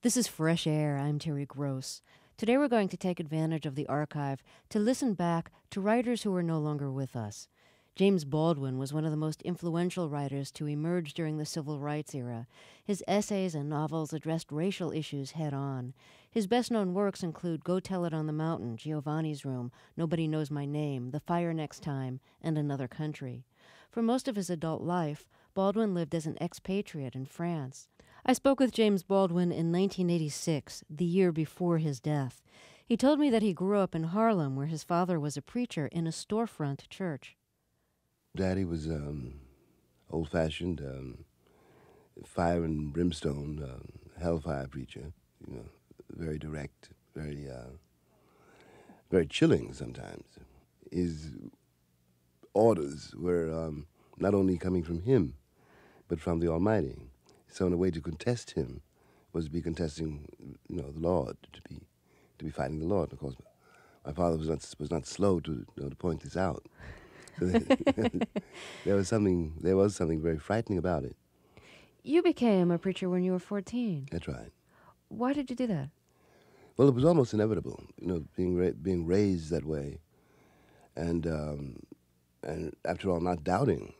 This is Fresh Air. I'm Terry Gross. Today we're going to take advantage of the archive to listen back to writers who are no longer with us. James Baldwin was one of the most influential writers to emerge during the Civil Rights era. His essays and novels addressed racial issues head on. His best-known works include Go Tell It on the Mountain, Giovanni's Room, Nobody Knows My Name, The Fire Next Time, and Another Country. For most of his adult life, Baldwin lived as an expatriate in France. I spoke with James Baldwin in 1986, the year before his death. He told me that he grew up in Harlem, where his father was a preacher in a storefront church. Daddy was old-fashioned, fire and brimstone, hellfire preacher. You know, very direct, very chilling sometimes. His orders were not only coming from him, but from the Almighty. So in a way to contest him was to be contesting, the Lord, to be fighting the Lord. Of course, my father was not slow to point this out. So there was something very frightening about it. You became a preacher when you were 14. That's right. Why did you do that? Well, it was almost inevitable, being raised that way, and after all, not doubting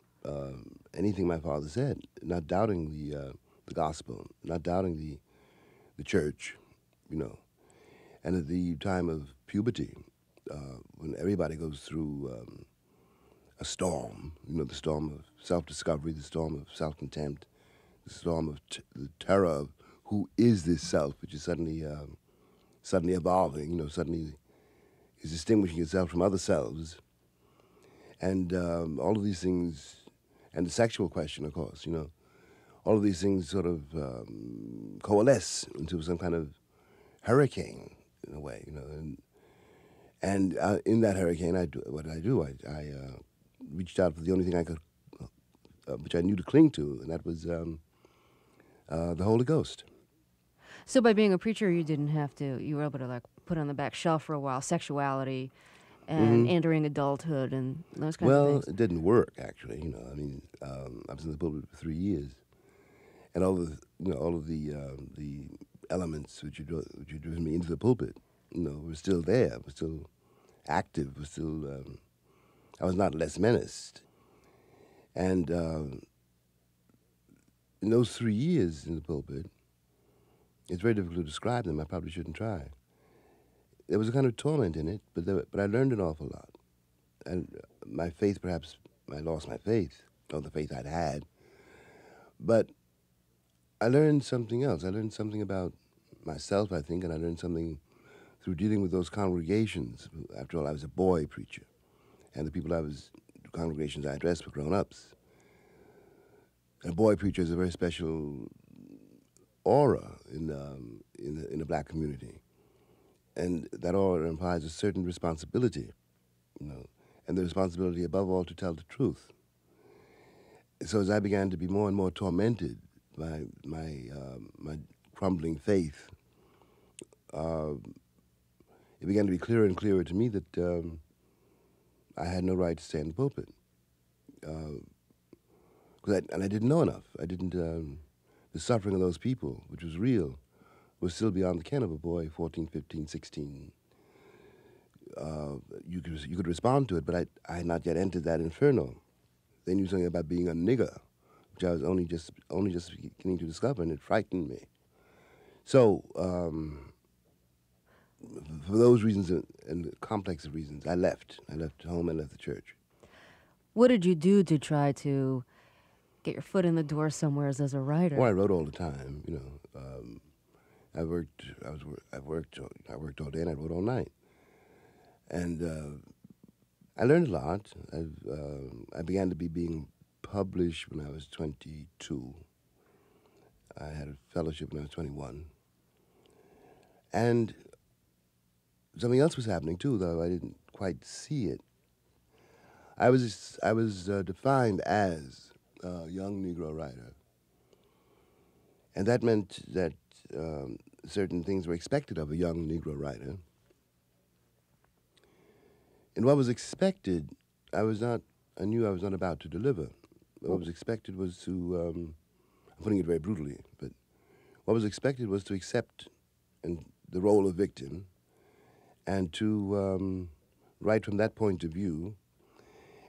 anything my father said, not doubting the gospel, not doubting the church, and at the time of puberty, when everybody goes through a storm, the storm of self-discovery, the storm of self-contempt, the storm of the terror of who is this self, which is suddenly evolving, suddenly is distinguishing itself from other selves. And all of these things, and the sexual question, of course, all of these things sort of coalesce into some kind of hurricane, in a way, And in that hurricane, I reached out for the only thing I could, which I knew to cling to, and that was the Holy Ghost. So by being a preacher, you were able to put on the back shelf for a while sexuality and entering adulthood and those kinds of things. Well, it didn't work, actually. I was in the pulpit for 3 years, and all of the elements which had driven me into the pulpit, were still there, were still active, were still. I was not less menaced, and in those 3 years in the pulpit, it's very difficult to describe them. I probably shouldn't try. There was a kind of torment in it, but I learned an awful lot. And my faith, perhaps, I lost my faith, or the faith I'd had. But I learned something else. I learned something about myself, I think, and I learned something through dealing with those congregations. After all, I was a boy preacher, and the congregations I addressed were grown-ups. And a boy preacher is a very special aura in the black community. And that aura implies a certain responsibility, and the responsibility above all to tell the truth. So as I began to be more and more tormented by my crumbling faith, it began to be clearer and clearer to me that I had no right to stay in the pulpit. And I didn't know enough. I didn't. The suffering of those people, which was real, was still beyond the ken of a boy, 14, 15, 16. You could respond to it, but I had not yet entered that inferno. They knew something about being a nigger, which I was only just beginning to discover, and it frightened me. So, for those reasons and the complex of reasons, I left. I left home and left the church. What did you do to try to get your foot in the door somewhere as a writer? Well, I wrote all the time. I worked all day and I wrote all night, and I learned a lot. I began to be being published when I was 22. I had a fellowship when I was 21, and something else was happening too, though I didn't quite see it. I was defined as a young Negro writer, and that meant that certain things were expected of a young Negro writer. And what was expected, I knew I was not about to deliver. What was expected was to, I'm putting it very brutally, but what was expected was to accept the role of victim and to write from that point of view.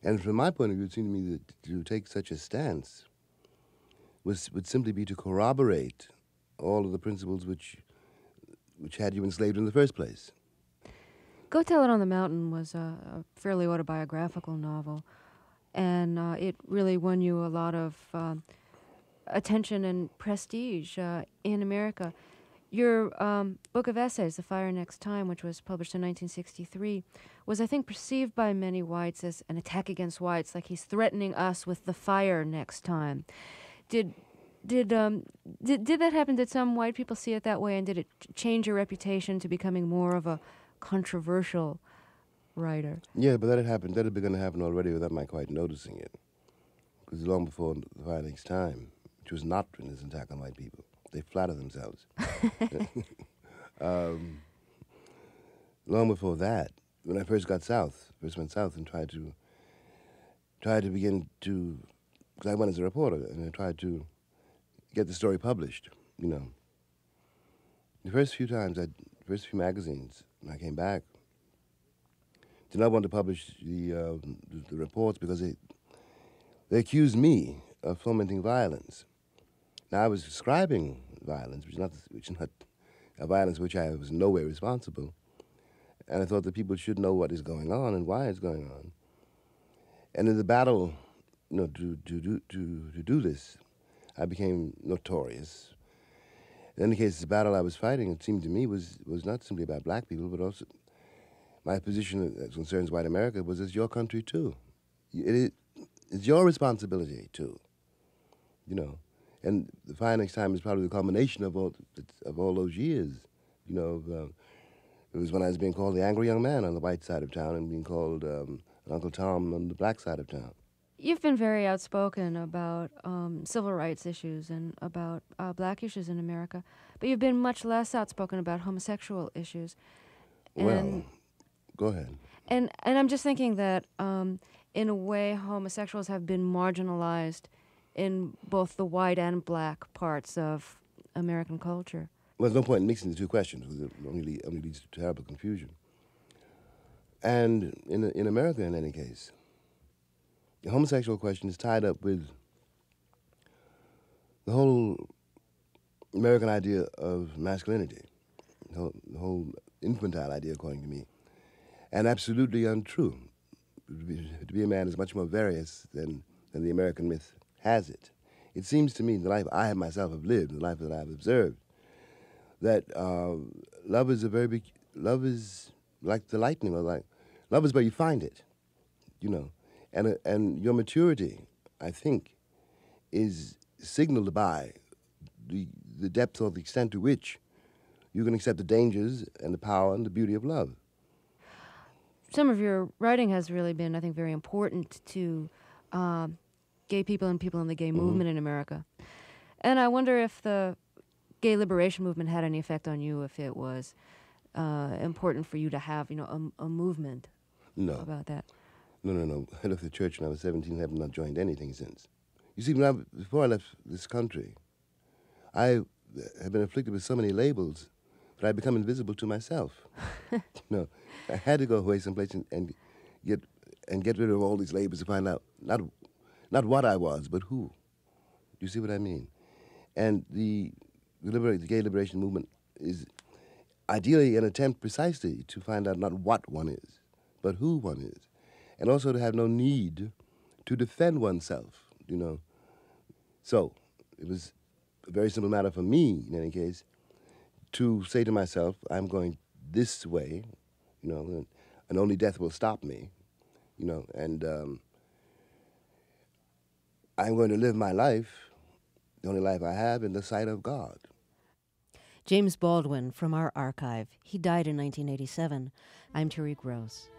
And from my point of view, it seemed to me that to take such a stance would simply be to corroborate all of the principles which had you enslaved in the first place. Go Tell It on the Mountain was a fairly autobiographical novel, and it really won you a lot of attention and prestige in America. Your book of essays, The Fire Next Time, which was published in 1963, was, I think, perceived by many whites as an attack against whites, like he's threatening us with the fire next time. Did that happen? Did some white people see it that way, and did it change your reputation to becoming more of a controversial writer? Yeah, but that had happened. That had begun to happen already without my quite noticing it. Because long before The Fire Next Time, which was not written as an attack on white people, they flatter themselves. Long before that, when I first went south and tried to begin to, because I went as a reporter, and I tried to get the story published, you know. The first few magazines, when I came back, did not want to publish the reports because they accused me of fomenting violence. Now, I was describing violence, which is not a violence which I was in no way responsible, and I thought that people should know what is going on and why it's going on. And in the battle, you know, to do this, I became notorious. In any case, the battle I was fighting, it seemed to me, was not simply about black people, but also my position as concerns white America was it's your country too. It's your responsibility too, you know. And The Fire Next Time is probably the culmination of all those years, you know. It was when I was being called the angry young man on the white side of town and being called Uncle Tom on the black side of town. You've been very outspoken about civil rights issues and about black issues in America, but you've been much less outspoken about homosexual issues. Well, go ahead. And I'm just thinking that, in a way, homosexuals have been marginalized in both the white and black parts of American culture. Well, there's no point in mixing the two questions, because it only leads to terrible confusion. And in America, in any case, the homosexual question is tied up with the whole American idea of masculinity, the whole infantile idea, according to me, and absolutely untrue. To be a man is much more various than the American myth has it. It seems to me, the life I myself have lived, the life that I have observed, that love is like the lightning, or like love is where you find it, you know, and your maturity, I think, is signaled by the depth or the extent to which you can accept the dangers and the power and the beauty of love. Some of your writing has really been, I think, very important to gay people and people in the gay movement in America. And I wonder if the gay liberation movement had any effect on you, if it was important for you to have, you know, a movement about that. No. I left the church when I was 17 and have not joined anything since. You see, before I left this country, I have been afflicted with so many labels that I become invisible to myself. No, I had to go away someplace and get rid of all these labels to find out not what I was, but who. You see what I mean? And the gay liberation movement is ideally an attempt precisely to find out not what one is, but who one is, and also to have no need to defend oneself, you know. So it was a very simple matter for me, in any case, to say to myself, I'm going this way, you know, and only death will stop me, you know, and I'm going to live my life, the only life I have, in the sight of God. James Baldwin from our archive. He died in 1987. I'm Terry Gross.